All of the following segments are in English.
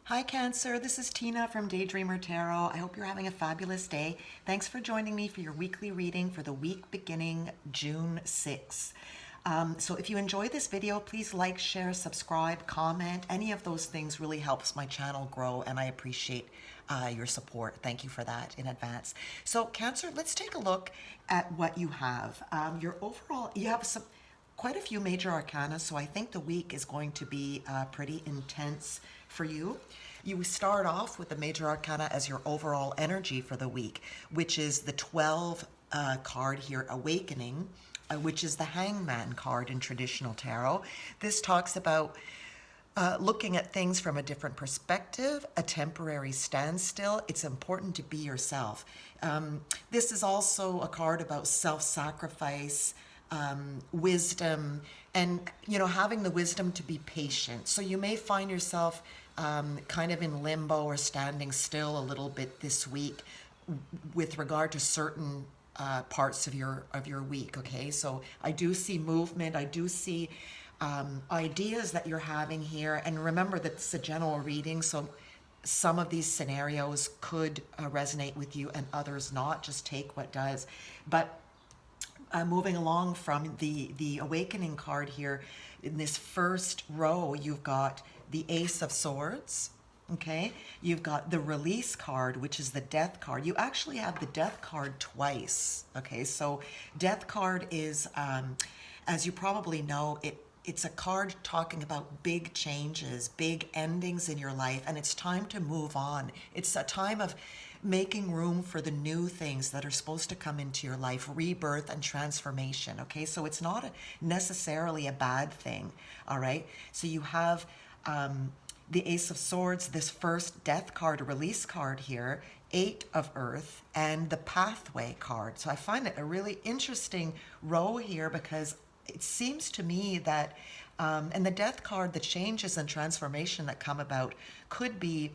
Hi Cancer, this is Tina from Daydreamer Tarot. I hope you're having a fabulous day. Thanks for joining me for your weekly reading for the week beginning June 6th. So if you enjoy this video, please like, share, subscribe, comment. Any of those things really helps my channel grow, and I appreciate your support. Thank you for that in advance. So Cancer, let's take a look at what you have. You have quite a few major arcana, so I think the week is going to be pretty intense for you. You start off with the major arcana as your overall energy for the week, which is the 12 card here, Awakening, which is the Hangman card in traditional tarot. This talks about looking at things from a different perspective, a temporary standstill. It's important to be yourself. This is also a card about self-sacrifice, wisdom, and having the wisdom to be patient. So you may find yourself kind of in limbo or standing still a little bit this week with regard to certain parts of your week. Okay, so I do see movement. I do see ideas that you're having here, and remember that it's a general reading, so some of these scenarios could resonate with you and others not. Just take what does. But moving along from the Awakening card here, in this first row, you've got the Ace of Swords, okay? You've got the Release card, which is the Death card. You actually have the Death card twice, okay? So Death card is, as you probably know, it's a card talking about big changes, big endings in your life, and it's time to move on. It's a time of making room for the new things that are supposed to come into your life, rebirth and transformation, okay? So it's not necessarily a bad thing, all right? So you have the Ace of Swords, this first Death card, Release card here, 8 of Earth, and the Pathway card. So I find it a really interesting row here because it seems to me that, and the Death card, the changes and transformation that come about could be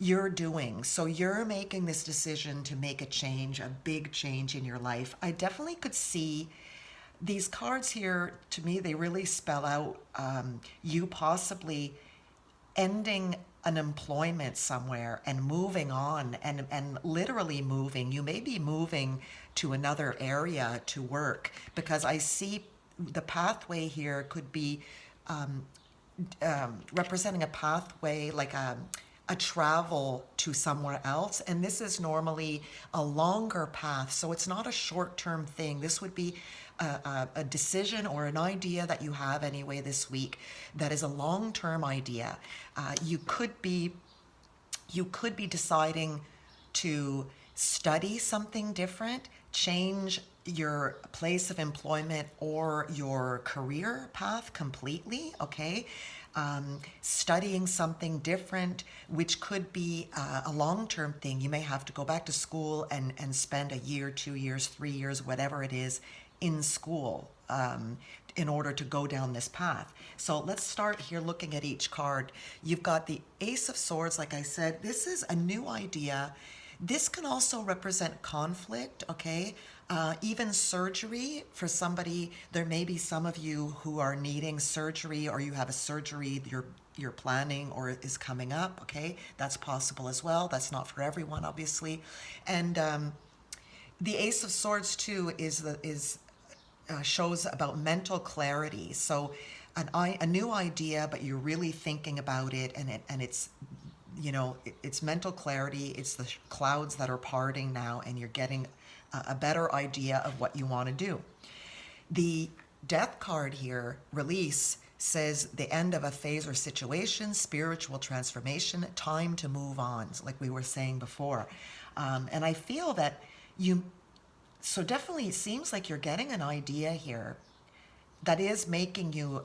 you're doing. So you're making this decision to make a change, a big change in your life. I definitely could see these cards here. To me, they really spell out you possibly ending an employment somewhere and moving on, and literally moving. You may be moving to another area to work, because I see the pathway here could be representing a pathway, like a travel to somewhere else, and this is normally a longer path, so it's not a short-term thing. This would be a decision or an idea that you have anyway this week that is a long-term idea. You could be deciding to study something different, change your place of employment or your career path completely, okay? Studying something different, which could be a long-term thing. You may have to go back to school and spend a year, 2 years, 3 years, whatever it is, in school in order to go down this path. So let's start here looking at each card. You've got the Ace of Swords, like I said. This is a new idea. This can also represent conflict, okay? Even surgery for somebody. There may be some of you who are needing surgery, or you have a surgery you're planning or is coming up, okay? That's possible as well. That's not for everyone, obviously. And the Ace of Swords too shows about mental clarity. So a new idea, but you're really thinking about it, and it's it's mental clarity. It's the clouds that are parting now, and you're getting a better idea of what you want to do. The Death card here, Release, says the end of a phase or situation, spiritual transformation, time to move on, like we were saying before. And I feel that so definitely it seems like you're getting an idea here that is making you,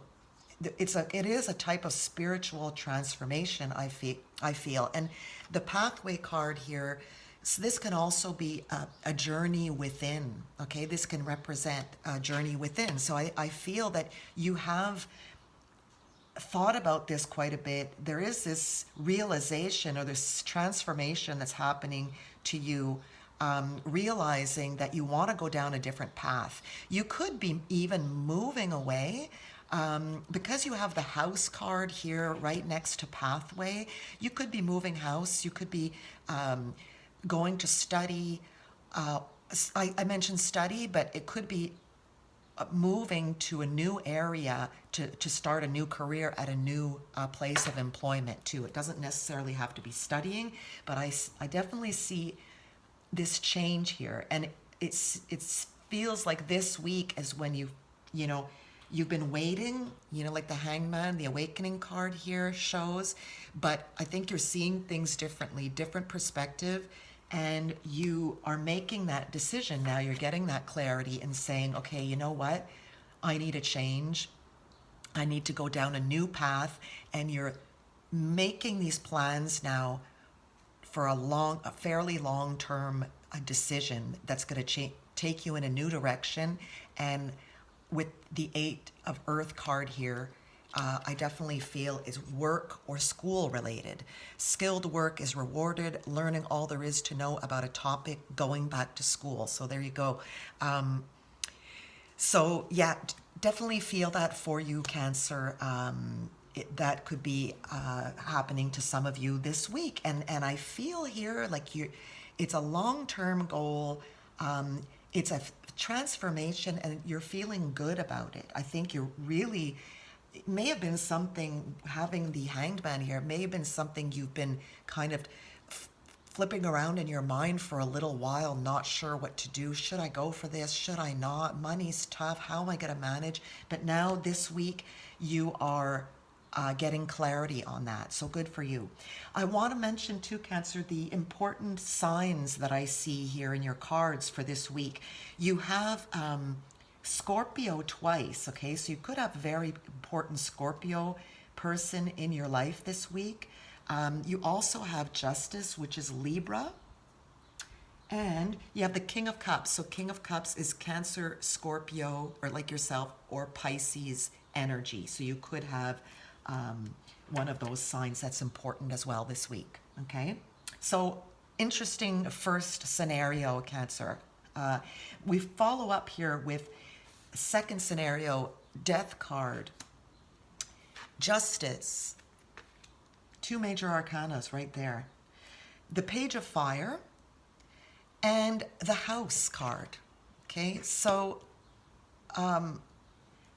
it is a type of spiritual transformation, I feel. And the Pathway card here, so this can also be a journey within, okay? This can represent a journey within. So I feel that you have thought about this quite a bit. There is this realization or this transformation that's happening to you, realizing that you want to go down a different path. You could be even moving away Because you have the house card here right next to pathway, you could be moving house, you could be going to study. I mentioned study, but it could be moving to a new area to start a new career at a new place of employment too. It doesn't necessarily have to be studying, but I definitely see this change here. And it feels like this week is when you've been waiting, like the Hangman, the Awakening card here shows, but I think you're seeing things differently, different perspective, and you are making that decision now. You're getting that clarity and saying, okay, you know what? I need a change. I need to go down a new path. And you're making these plans now for a fairly long-term decision that's going to take you in a new direction. And with the 8 of Earth card here, I definitely feel is work or school related. Skilled work is rewarded, learning all there is to know about a topic, going back to school. So there you go. So yeah, definitely feel that for you, Cancer. That could be happening to some of you this week. And I feel here like it's a long-term goal. It's a transformation and you're feeling good about it. I think you're really, it may have been something, having the Hanged Man here, may have been something you've been kind of flipping around in your mind for a little while, not sure what to do. Should I go for this? Should I not? Money's tough. How am I going to manage? But now this week you are getting clarity on that. So good for you. I want to mention too, Cancer, the important signs that I see here in your cards for this week. You have Scorpio twice, okay? So you could have a very important Scorpio person in your life this week. You also have Justice, which is Libra. And you have the King of Cups. So King of Cups is Cancer, Scorpio, or like yourself, or Pisces energy. So you could have one of those signs that's important as well this week, okay? So interesting first scenario, Cancer. We follow up here with second scenario, Death card, Justice, 2 major arcanas right there, the Page of Fire, and the House card, okay? So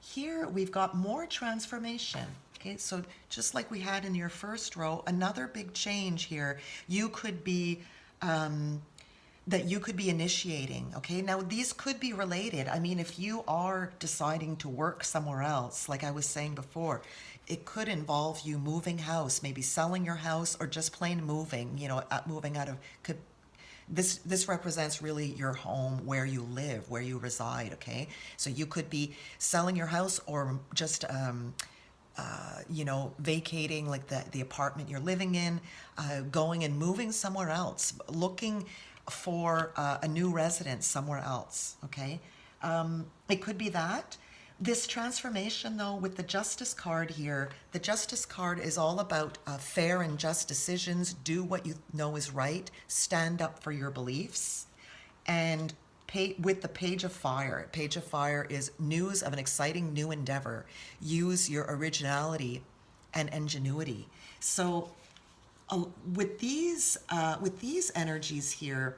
here we've got more transformation. Okay, so just like we had in your first row, another big change here. You could be, that you could be initiating, okay? Now, these could be related. I mean, if you are deciding to work somewhere else, like I was saying before, it could involve you moving house, maybe selling your house, or just plain moving, moving out of, this represents really your home, where you live, where you reside, okay? So you could be selling your house or just, vacating like the apartment you're living in, going and moving somewhere else, looking for a new residence somewhere else, okay? It could be that. This transformation, though, with the Justice card here, the Justice card is all about fair and just decisions, do what you know is right, stand up for your beliefs, and with the Page of Fire. Page of Fire is news of an exciting new endeavor. Use your originality and ingenuity. So with these energies here,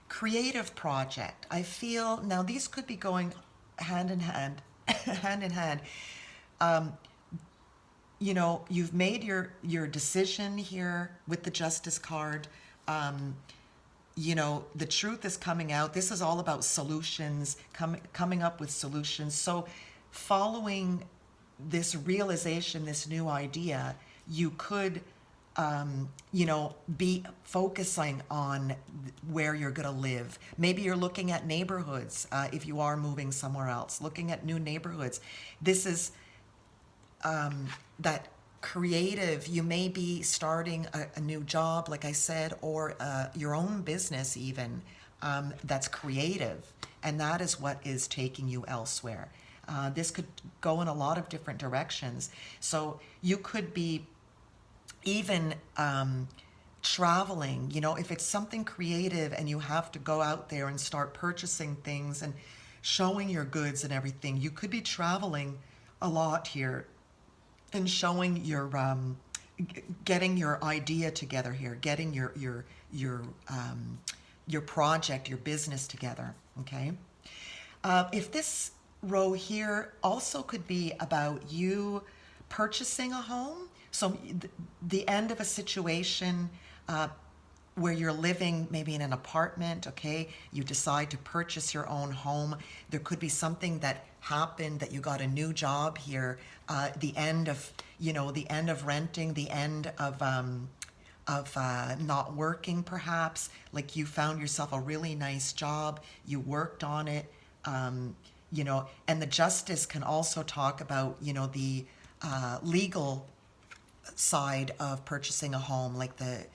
creative project, I feel, now these could be going hand in hand, hand in hand. You've made your decision here with the Justice card. The truth is coming out. This is all about solutions, coming up with solutions. So following this realization, this new idea, you could, be focusing on where you're going to live. Maybe you're looking at neighborhoods if you are moving somewhere else, looking at new neighborhoods. This is that creative. You may be starting a new job, like I said, or your own business even, that's creative, and that is what is taking you elsewhere. This could go in a lot of different directions. So you could be even traveling, if it's something creative and you have to go out there and start purchasing things and showing your goods and everything, you could be traveling a lot here in showing your getting your idea together here, getting your project, your business together. Okay. If this row here also could be about you purchasing a home, so the end of a situation where you're living maybe in an apartment, okay, you decide to purchase your own home. There could be something that happened, that you got a new job here, the end of, the end of renting, the end of not working perhaps, like you found yourself a really nice job, you worked on it, and the justice can also talk about, the legal side of purchasing a home, like the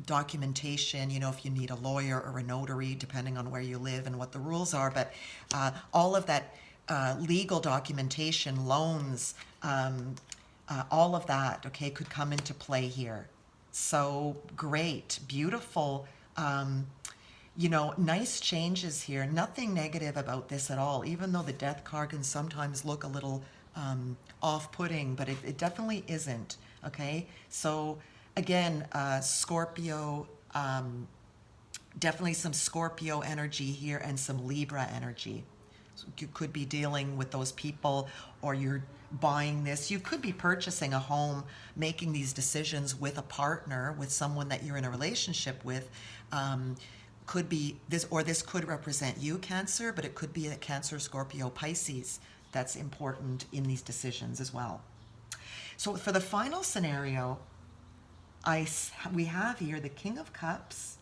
documentation, if you need a lawyer or a notary, depending on where you live and what the rules are. But all of that legal documentation, loans, all of that, okay, could come into play here. So great, beautiful, nice changes here. Nothing negative about this at all, even though the death card can sometimes look a little off-putting, but it definitely isn't, okay? So again, Scorpio, definitely some Scorpio energy here and some Libra energy. So you could be dealing with those people, or you're buying this. You could be purchasing a home, making these decisions with a partner, with someone that you're in a relationship with. Could be this, or this could represent you, Cancer, but it could be a Cancer, Scorpio, Pisces that's important in these decisions as well. So for the final scenario, we have here the King of Cups.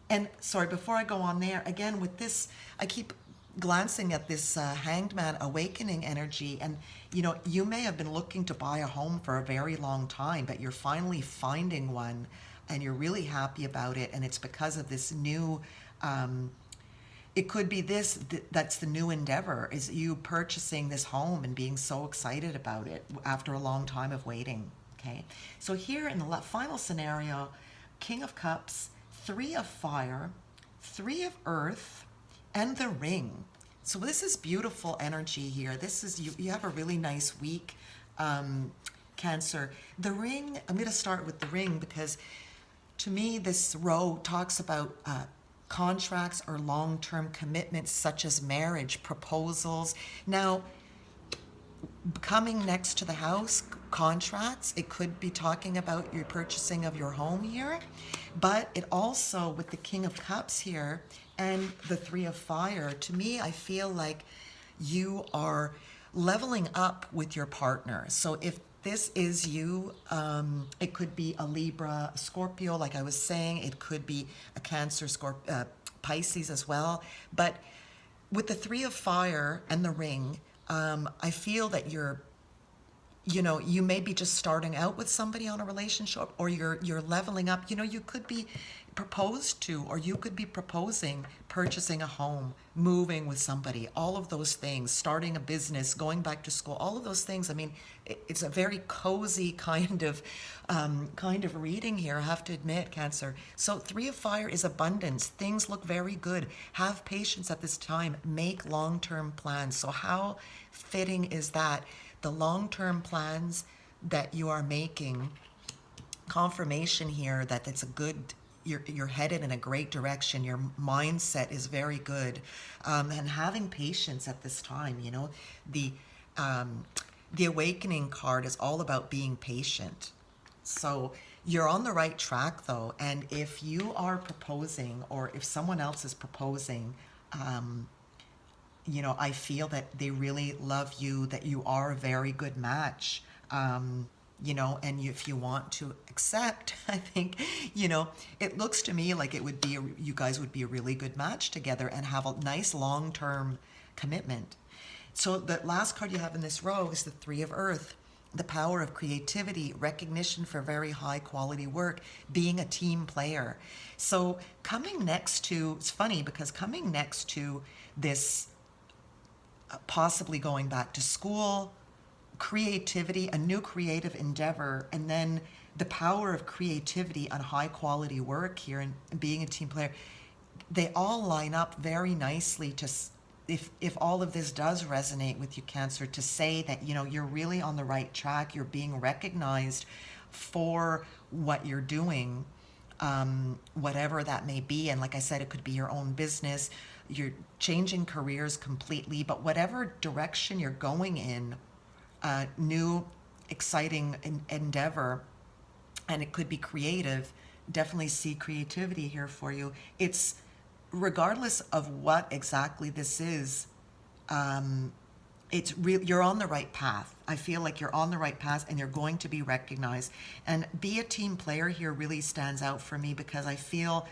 And sorry, before I go on there, again, with this, I keep glancing at this Hanged Man awakening energy, and you may have been looking to buy a home for a very long time, but you're finally finding one and you're really happy about it, and it's because of this new it could be that's the new endeavor, is you purchasing this home and being so excited about it after a long time of waiting. Okay, so here in the final scenario, King of Cups, Three of Fire, Three of Earth, and the Ring. So this is beautiful energy here. This is, you have a really nice week, Cancer. The Ring, I'm going to start with the Ring because to me this row talks about contracts or long-term commitments such as marriage, proposals. Now, coming next to the house, contracts, it could be talking about your purchasing of your home here, but it also, with the King of Cups here and the Three of Fire, to me, I feel like you are leveling up with your partner. So if this is you, it could be a Libra, a Scorpio, like I was saying, it could be a Cancer, Pisces as well. But with the Three of Fire and the Ring, I feel that you may be just starting out with somebody on a relationship, or you're leveling up. You could be proposed to, or you could be proposing purchasing a home, moving with somebody, all of those things, starting a business, going back to school, all of those things. I mean, it's a very cozy kind of reading here, I have to admit, Cancer. So Three of Fire is abundance. Things look very good. Have patience at this time. Make long-term plans. So how fitting is that? The long-term plans that you are making, confirmation here that it's a good, you're headed in a great direction. Your mindset is very good, and having patience at this time. The awakening card is all about being patient. So you're on the right track though, and if you are proposing, or if someone else is proposing, I feel that they really love you, that you are a very good match. And if you want to accept, I think, it looks to me like it would be, you guys would be a really good match together and have a nice long-term commitment. So the last card you have in this row is the Three of Earth, the power of creativity, recognition for very high quality work, being a team player. So coming next to, it's funny because coming next to this, possibly going back to school, creativity, a new creative endeavor, and then the power of creativity on high quality work here and being a team player, they all line up very nicely to if all of this does resonate with you, Cancer, to say that, you know, you're really on the right track, you're being recognized for what you're doing, whatever that may be. And like I said, it could be your own business, you're changing careers completely, but whatever direction you're going in, new, exciting endeavor, and it could be creative, definitely see creativity here for you. It's regardless of what exactly this is, it's real. You're on the right path. I feel like you're on the right path, and you're going to be recognized. And be a team player here really stands out for me, because I feel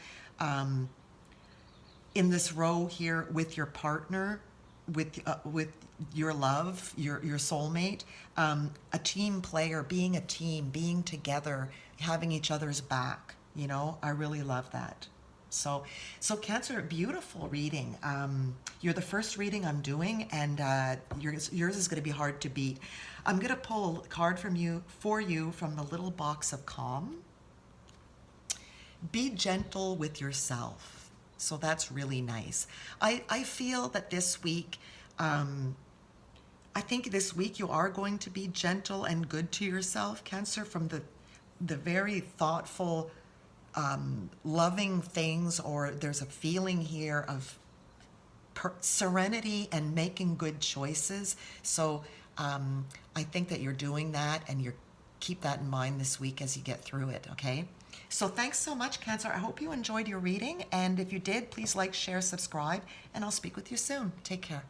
in this row here with your partner, with your love, your soulmate, a team player, being a team, being together, having each other's back. You know, I really love that. So Cancer, beautiful reading. You're the first reading I'm doing, and yours is going to be hard to beat. I'm going to pull a card from you from the little box of calm. Be gentle with yourself. So that's really nice. I feel that this week, I think this week you are going to be gentle and good to yourself, Cancer, from the very thoughtful, loving things, or there's a feeling here of serenity and making good choices. So I think that you're doing that, and you keep that in mind this week as you get through it, okay? So thanks so much, Cancer. I hope you enjoyed your reading, and if you did, please like, share, subscribe, and I'll speak with you soon. Take care.